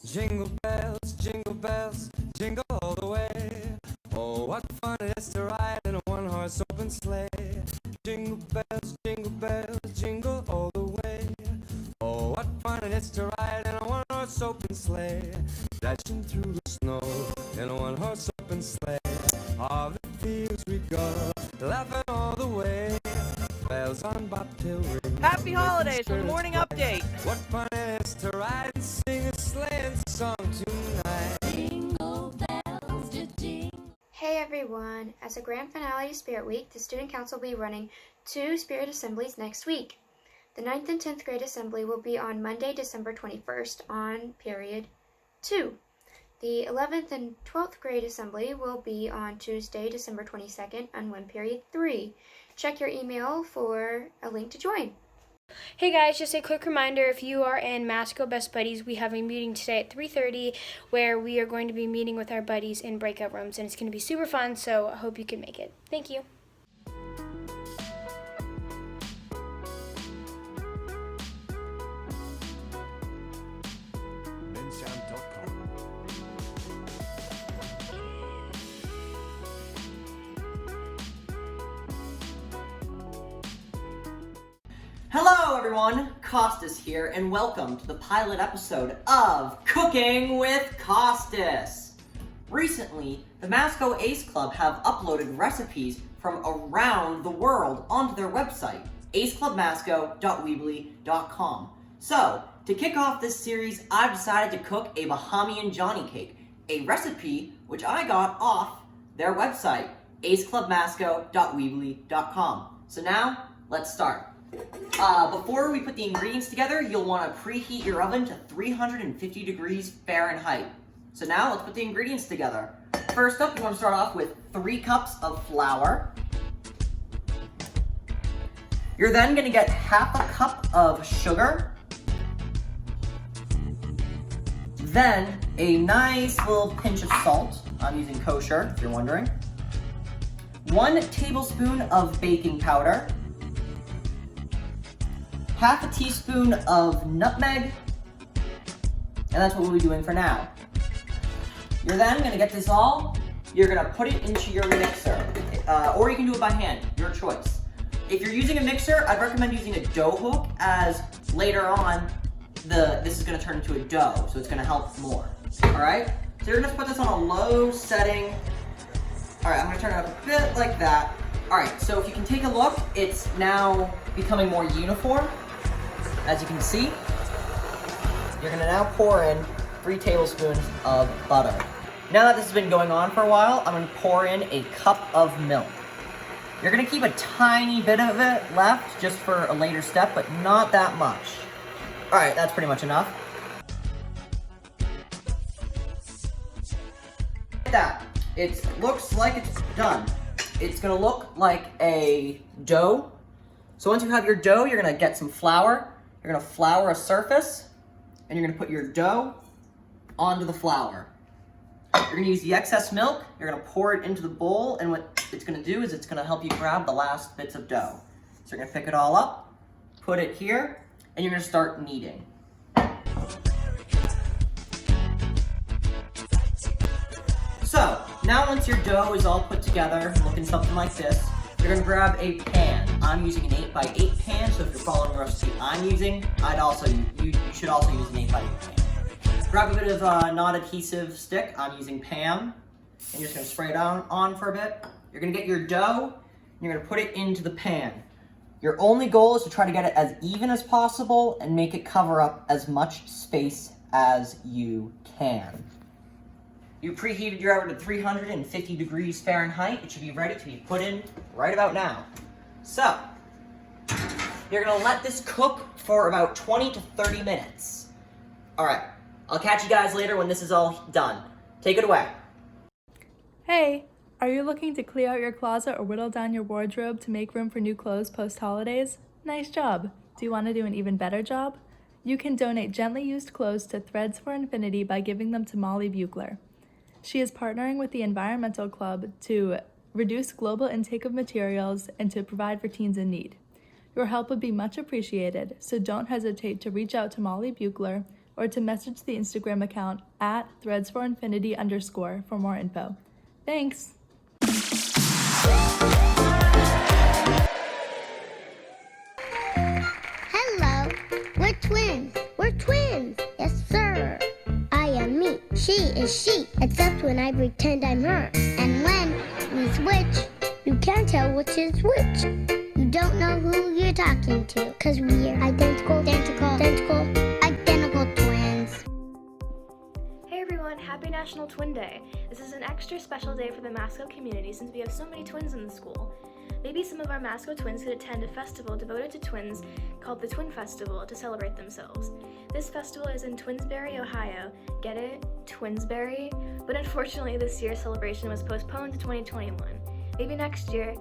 jingle bells, jingle all the way. Oh, what fun it is to ride in a one-horse open sleigh. Jingle bells, jingle all the way. Oh, what fun it is to ride in a one-horse open sleigh. Dashing through the snow in a one-horse open sleigh. All the fields we go, laughing all the way. Bells on bobtail ring. Happy holidays from the morning update. What fun it is to ride and sing a sleighing song tonight. Jingle bells, jingle. Hey everyone! As a grand finale to Spirit Week, the Student Council will be running 2 Spirit Assemblies next week. The 9th and 10th grade assembly will be on Monday, December 21st on period 2. The 11th and 12th grade assembly will be on Tuesday, December 22nd on period 3. Check your email for a link to join. Hey guys, just a quick reminder, if you are in Masco Best Buddies, we have a meeting today at 3:30 where we are going to be meeting with our buddies in breakout rooms, and it's going to be super fun, so I hope you can make it. Thank you. Hello everyone, Costas here, and welcome to the pilot episode of Cooking with Costas. Recently, the Masco Ace Club have uploaded recipes from around the world onto their website, aceclubmasco.weebly.com. So, to kick off this series, I've decided to cook a Bahamian Johnny cake, a recipe which I got off their website, aceclubmasco.weebly.com. So now, let's start. Before we put the ingredients together, you'll want to preheat your oven to 350 degrees Fahrenheit. So now let's put the ingredients together. First up, you want to start off with 3 cups of flour. You're then going to get half a cup of sugar. Then a nice little pinch of salt. I'm using kosher, if you're wondering. 1 tablespoon of baking powder. Half a teaspoon of nutmeg, and that's what we'll be doing for now. You're then going to get this all, you're going to put it into your mixer, or you can do it by hand, your choice. If you're using a mixer, I'd recommend using a dough hook, as later on, this is going to turn into a dough, so it's going to help more. Alright, so you're going to put this on a low setting. Alright, I'm going to turn it up a bit like that. Alright, so if you can take a look, it's now becoming more uniform. As you can see, you're going to now pour in 3 tablespoons of butter. Now that this has been going on for a while, I'm going to pour in a cup of milk. You're going to keep a tiny bit of it left just for a later step, but not that much. Alright, that's pretty much enough. Like that. It looks like it's done. It's going to look like a dough. So once you have your dough, you're going to get some flour. You're going to flour a surface, and you're going to put your dough onto the flour. You're going to use the excess milk, you're going to pour it into the bowl, and what it's going to do is it's going to help you grab the last bits of dough. So you're going to pick it all up, put it here, and you're going to start kneading. So, now once your dough is all put together, looking something like this, you're going to grab a pan. I'm using an 8x8 pan, so if you're following the recipe I'm using, you should also use an 8x8 pan. Grab a bit of non-adhesive stick. I'm using Pam. And you're just going to spray it on for a bit. You're going to get your dough, and you're going to put it into the pan. Your only goal is to try to get it as even as possible and make it cover up as much space as you can. You preheated your oven to 350 degrees Fahrenheit. It should be ready to be put in right about now. So, you're going to let this cook for about 20 to 30 minutes. Alright, I'll catch you guys later when this is all done. Take it away. Hey, are you looking to clear out your closet or whittle down your wardrobe to make room for new clothes post-holidays? Nice job. Do you want to do an even better job? You can donate gently used clothes to Threads for Infinity by giving them to Molly Buechler. She is partnering with the Environmental Club to reduce global intake of materials and to provide for teens in need. Your help would be much appreciated, so don't hesitate to reach out to Molly Buechler or to message the Instagram account at threads4infinity_ for more info. Thanks! Hello, we're twins. We're twins. Yes, sir. I am me. She is she, except when I pretend I'm her. And when we switch, you can't tell which is which. You don't know who you're talking to, 'cause we're identical twins. Hey everyone, happy National Twin Day. This is an extra special day for the Masco community since we have so many twins in the school. Maybe some of our Masco twins could attend a festival devoted to twins called the Twin Festival to celebrate themselves. This festival is in Twinsbury, Ohio. Get it? Twinsbury? But unfortunately this year's celebration was postponed to 2021. Maybe next year.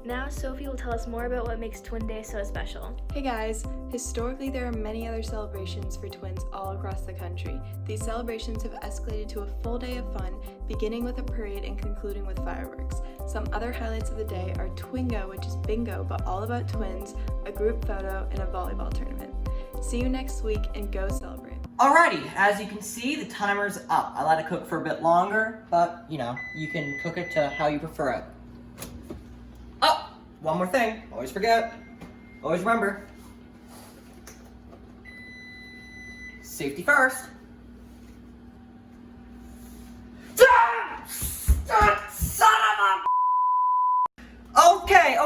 Now Sophie will tell us more about what makes Twin Day so special. Hey guys, historically there are many other celebrations for twins all across the country. These celebrations have escalated to a full day of fun, beginning with a parade and concluding with fireworks. Some other highlights of the day are Twingo, which is bingo but all about twins, a group photo, and a volleyball tournament. See you next week and go celebrate. Alrighty, as you can see, the timer's up. I let it cook for a bit longer, but you can cook it to how you prefer it. Oh, one more thing. Always forget. Always remember. Safety first. Son of a...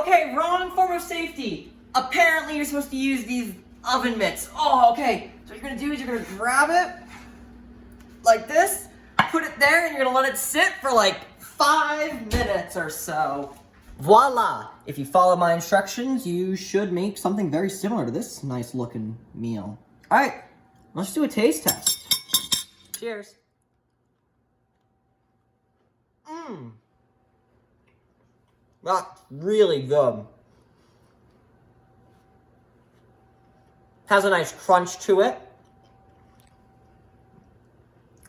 Okay, wrong form of safety. Apparently you're supposed to use these oven mitts. Oh, okay. So what you're gonna do is you're gonna grab it like this, put it there, and you're gonna let it sit for like 5 minutes or so. Voila! If you follow my instructions, you should make something very similar to this nice looking meal. Alright, let's do a taste test. Cheers. That's really good. Has a nice crunch to it.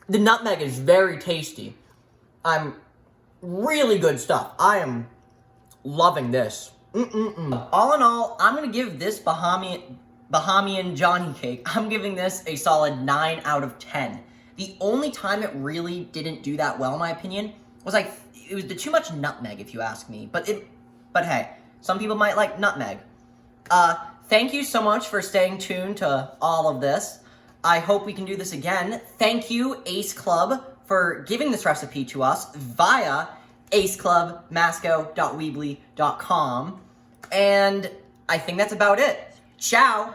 The nutmeg is very tasty. Really good stuff. I am loving this. All in all, I'm gonna give this Bahamian Johnny cake, I'm giving this a solid 9 out of 10. The only time it really didn't do that well, in my opinion, was it was too much nutmeg, if you ask me. But hey, some people might like nutmeg. Thank you so much for staying tuned to all of this. I hope we can do this again. Thank you, Ace Club, for giving this recipe to us via aceclubmasco.weebly.com. And I think that's about it. Ciao!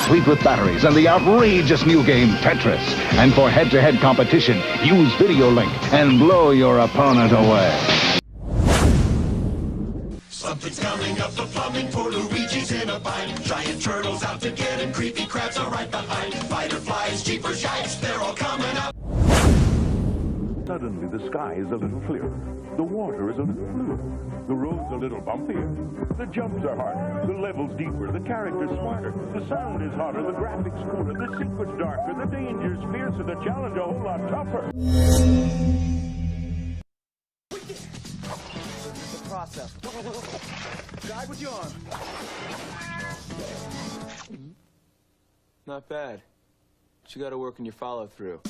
Complete with batteries and the outrageous new game Tetris. And for head-to-head competition, use Video Link and blow your opponent away. Something's coming up the plumbing for Luigi's in a bind. Giant turtles out to get him, creepy crabs are right behind. Fighter flies, jeepers, yikes, they're all coming up. Suddenly the sky is a little clearer. The water is a little bluer. The road's a little bumpier. The jumps are harder. The level's deeper. The character's smarter. The sound is hotter. The graphics cooler. The secret's darker. The danger's fiercer. The challenge a whole lot tougher. The process. Guide with your arm. Not bad. But you gotta work on your follow-through.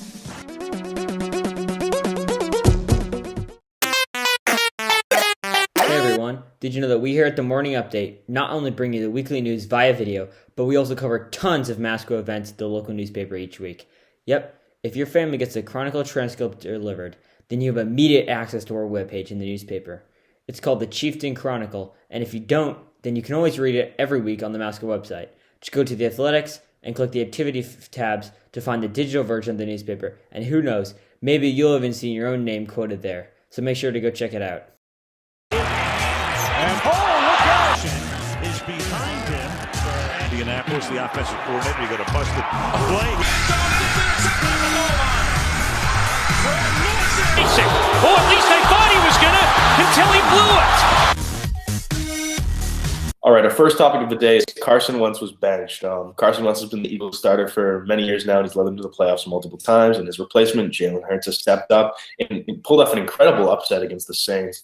Hey everyone, did you know that we here at the Morning Update not only bring you the weekly news via video, but we also cover tons of Masco events at the local newspaper each week. Yep, if your family gets a Chronicle transcript delivered, then you have immediate access to our webpage in the newspaper. It's called the Chieftain Chronicle, and if you don't, then you can always read it every week on the Masco website. Just go to the Athletics and click the Activity tabs to find the digital version of the newspaper, and who knows, maybe you'll even see your own name quoted there. So make sure to go check it out. And look out! Is behind him. Indianapolis, the offensive coordinator, you got a busted play. Oh, at least they thought he was gonna until he blew it. All right, our first topic of the day is Carson Wentz was benched. Carson Wentz has been the Eagles starter for many years now, and he's led them to the playoffs multiple times. And his replacement, Jalen Hurts, has stepped up and pulled off an incredible upset against the Saints.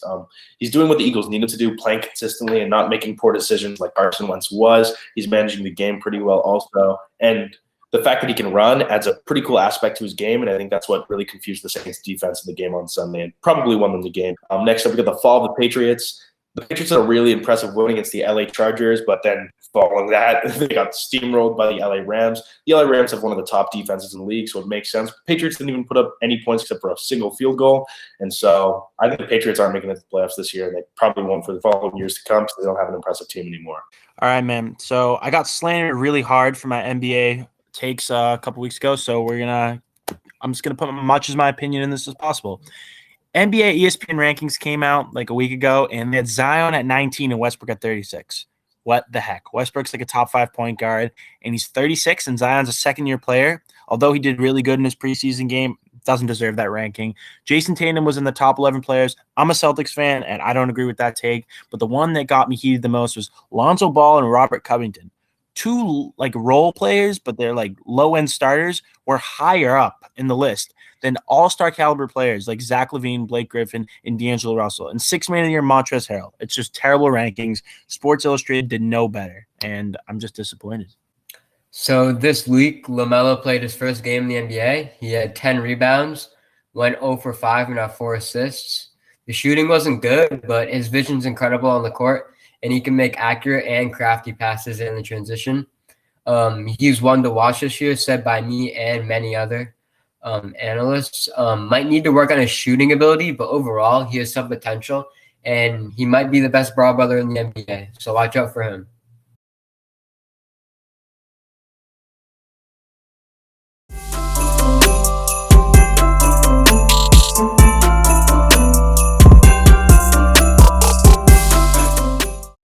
He's doing what the Eagles need him to do, playing consistently and not making poor decisions like Carson Wentz was. He's managing the game pretty well also. And the fact that he can run adds a pretty cool aspect to his game, and I think that's what really confused the Saints defense in the game on Sunday and probably won them the game. Next up, we got the fall of the Patriots. The Patriots had a really impressive win against the LA Chargers, but then following that, they got steamrolled by the LA Rams. The LA Rams have one of the top defenses in the league, so it makes sense. Patriots didn't even put up any points except for a single field goal, and so I think the Patriots aren't making it to the playoffs this year, and they probably won't for the following years to come because they don't have an impressive team anymore. All right, man. So I got slandered really hard for my NBA takes a couple weeks ago, so I'm just gonna put as much as my opinion in this as possible. NBA ESPN rankings came out like a week ago, and they had Zion at 19 and Westbrook at 36. What the heck? Westbrook's like a top 5 point guard, and he's 36, and Zion's a second-year player. Although he did really good in his preseason game, doesn't deserve that ranking. Jason Tatum was in the top 11 players. I'm a Celtics fan, and I don't agree with that take, but the one that got me heated the most was Lonzo Ball and Robert Covington. 2 like role players, but they're like low-end starters, were higher up in the list than all-star caliber players like Zach LaVine, Blake Griffin, and D'Angelo Russell. And 6th man of the year, Montrezl Harrell. It's just terrible rankings. Sports Illustrated did no better, and I'm just disappointed. So this week, LaMelo played his first game in the NBA. He had 10 rebounds, went 0 for 5 and had 4 assists. The shooting wasn't good, but his vision's incredible on the court, and he can make accurate and crafty passes in the transition. He's one to watch this year, said by me and many other analysts. Might need to work on his shooting ability, but overall, he has some potential, and he might be the best ball brother in the NBA. So watch out for him.